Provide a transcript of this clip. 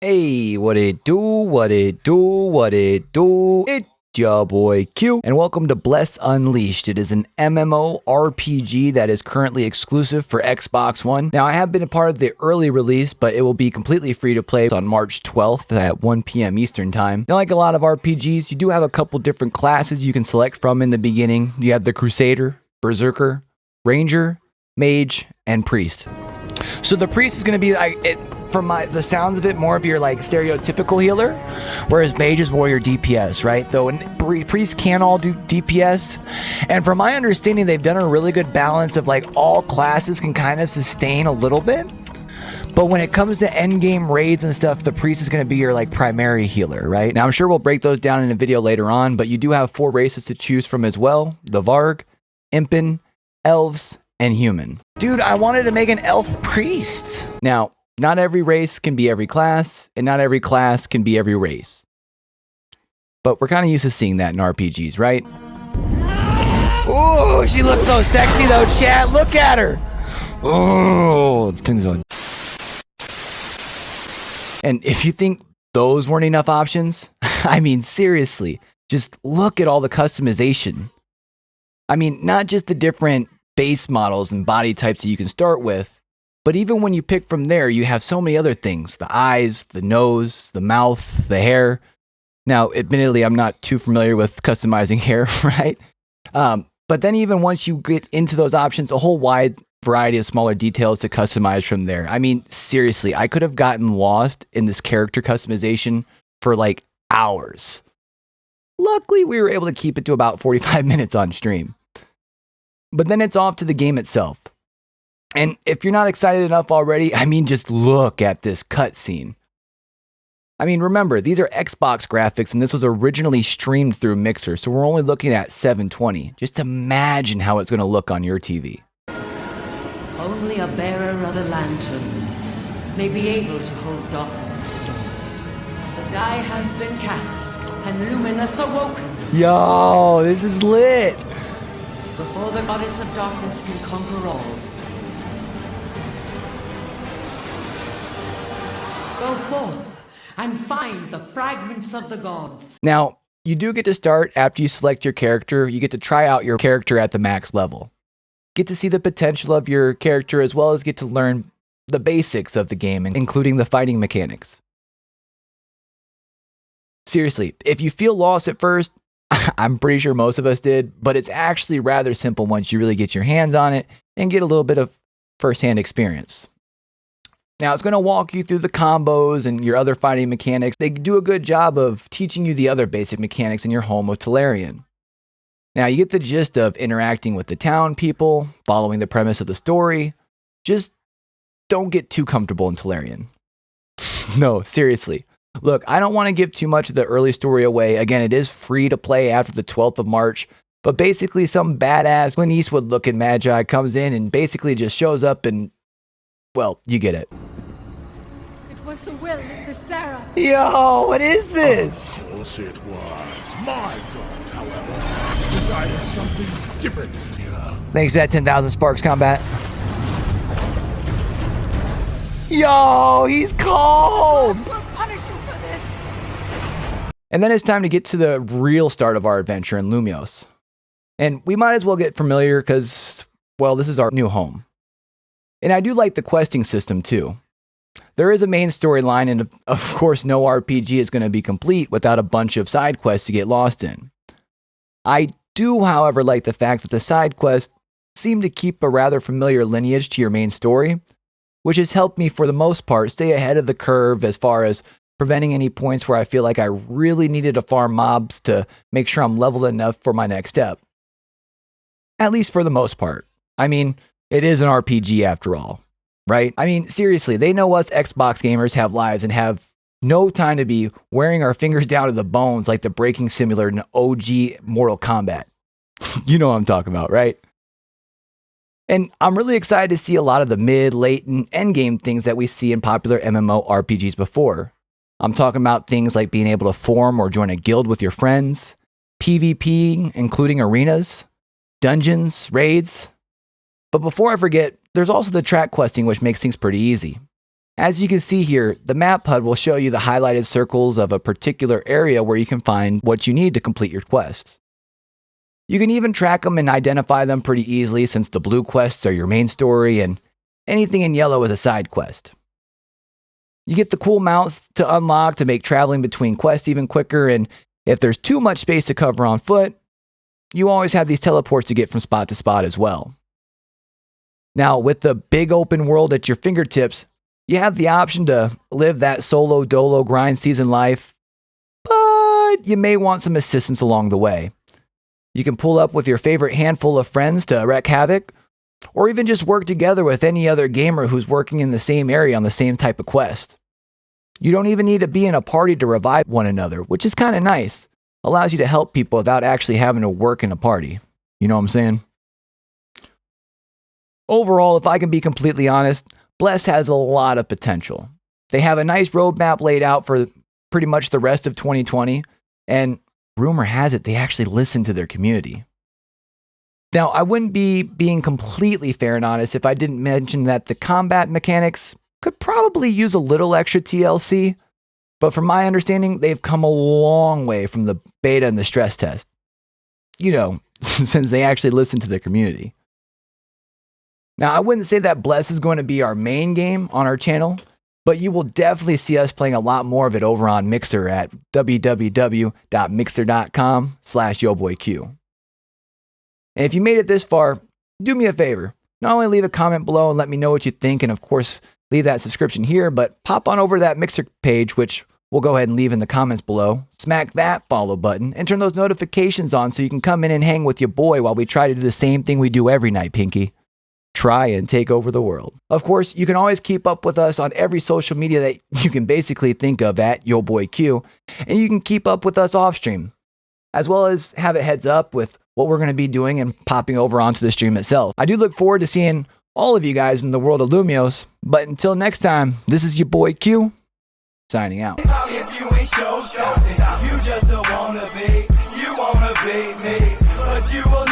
Hey, what it do, what it do, what it do, it's your boy Q, and welcome to Bless Unleashed. It is an MMORPG that is currently exclusive for Xbox One. Now, I have been a part of the early release, but it will be completely free to play on March 12th at 1 p.m. Eastern Time. Now, like a lot of RPGs, you do have a couple different classes you can select from in the beginning. You have the Crusader, Berserker, Ranger, Mage, and Priest. So the Priest is going to be like... From the sounds of it, more of your like stereotypical healer, whereas mage is more your DPS, right? Though priests can all do DPS, and from my understanding, they've done a really good balance of like all classes can kind of sustain a little bit. But when it comes to end game raids and stuff, the priest is going to be your like primary healer, right? Now I'm sure we'll break those down in a video later on, but you do have 4 races to choose from as well: the Varg, Impen, Elves, and Human. Dude, I wanted to make an elf priest. Now, not every race can be every class, and not every class can be every race. But we're kind of used to seeing that in RPGs, right? Oh, she looks so sexy though, chat. Look at her. Oh, things on. And if you think those weren't enough options, I mean, seriously, just look at all the customization. I mean, not just the different base models and body types that you can start with, but even when you pick from there, you have so many other things: the eyes, the nose, the mouth, the hair. Now, admittedly, I'm not too familiar with customizing hair, right? But then even once you get into those options, a whole wide variety of smaller details to customize from there. I mean, seriously, I could have gotten lost in this character customization for like hours. Luckily, we were able to keep it to about 45 minutes on stream. But then it's off to the game itself. And if you're not excited enough already, I mean, just look at this cutscene. I mean, remember, these are Xbox graphics, and this was originally streamed through Mixer, so we're only looking at 720. Just imagine how it's going to look on your TV. Only a bearer of a lantern may be able to hold darkness at the door. The die has been cast, and Luminous awoken. Yo, this is lit. Before the goddess of darkness can conquer all, go forth and find the fragments of the gods. Now, you do get to start after you select your character. You get to try out your character at the max level. Get to see the potential of your character as well as get to learn the basics of the game, including the fighting mechanics. Seriously, if you feel lost at first, I'm pretty sure most of us did, but it's actually rather simple once you really get your hands on it and get a little bit of first-hand experience. Now, it's going to walk you through the combos and your other fighting mechanics. They do a good job of teaching you the other basic mechanics in your home of Tolarian. Now, you get the gist of interacting with the town people, following the premise of the story. Just don't get too comfortable in Tolarian. No, seriously. Look, I don't want to give too much of the early story away. Again, it is free to play after the 12th of March. But basically, some badass Clint Eastwood-looking magi comes in and basically just shows up and, well, you get it. It was the will of Viscera. Yo, what is this? Of course it was. My God, however, desired something different here. Thanks to that 10,000 Sparks combat. Yo, he's cold! Will punish you for this. And then it's time to get to the real start of our adventure in Lumios. And we might as well get familiar because, well, this is our new home. And I do like the questing system too. There is a main storyline, and of course no RPG is going to be complete without a bunch of side quests to get lost in. I do, however, like the fact that the side quests seem to keep a rather familiar lineage to your main story, which has helped me for the most part stay ahead of the curve as far as preventing any points where I feel like I really needed to farm mobs to make sure I'm leveled enough for my next step. At least for the most part. I mean, it is an RPG after all, right? I mean, seriously, they know us Xbox gamers have lives and have no time to be wearing our fingers down to the bones like the braking simulator in OG Mortal Kombat. You know what I'm talking about, right? And I'm really excited to see a lot of the mid, late, and endgame things that we see in popular MMORPGs before. I'm talking about things like being able to form or join a guild with your friends, PvP, including arenas, dungeons, raids. But before I forget, there's also the track questing, which makes things pretty easy. As you can see here, the map HUD will show you the highlighted circles of a particular area where you can find what you need to complete your quests. You can even track them and identify them pretty easily since the blue quests are your main story and anything in yellow is a side quest. You get the cool mounts to unlock to make traveling between quests even quicker, and if there's too much space to cover on foot, you always have these teleports to get from spot to spot as well. Now, with the big open world at your fingertips, you have the option to live that solo dolo grind season life, but you may want some assistance along the way. You can pull up with your favorite handful of friends to wreak havoc, or even just work together with any other gamer who's working in the same area on the same type of quest. You don't even need to be in a party to revive one another, which is kind of nice. Allows you to help people without actually having to work in a party. You know what I'm saying? Overall, if I can be completely honest, Bless has a lot of potential. They have a nice roadmap laid out for pretty much the rest of 2020, and rumor has it they actually listen to their community. Now, I wouldn't be being completely fair and honest if I didn't mention that the combat mechanics could probably use a little extra TLC, but from my understanding, they've come a long way from the beta and the stress test. You know, since they actually listen to their community. Now, I wouldn't say that Bless is going to be our main game on our channel, but you will definitely see us playing a lot more of it over on Mixer at www.mixer.com/YoBoyQ. And if you made it this far, do me a favor. Not only leave a comment below and let me know what you think, and of course, leave that subscription here, but pop on over to that Mixer page, which we'll go ahead and leave in the comments below. Smack that follow button and turn those notifications on so you can come in and hang with your boy while we try to do the same thing we do every night, Pinky. Try and take over the world. Of course, you can always keep up with us on every social media that you can basically think of at YoBoyQ, and you can keep up with us off stream, as well as have a heads up with what we're going to be doing and popping over onto the stream itself. I do look forward to seeing all of you guys in the world of Lumios, but until next time, this is your boy Q, signing out. If you ain't show something, you just don't wanna be me, but you will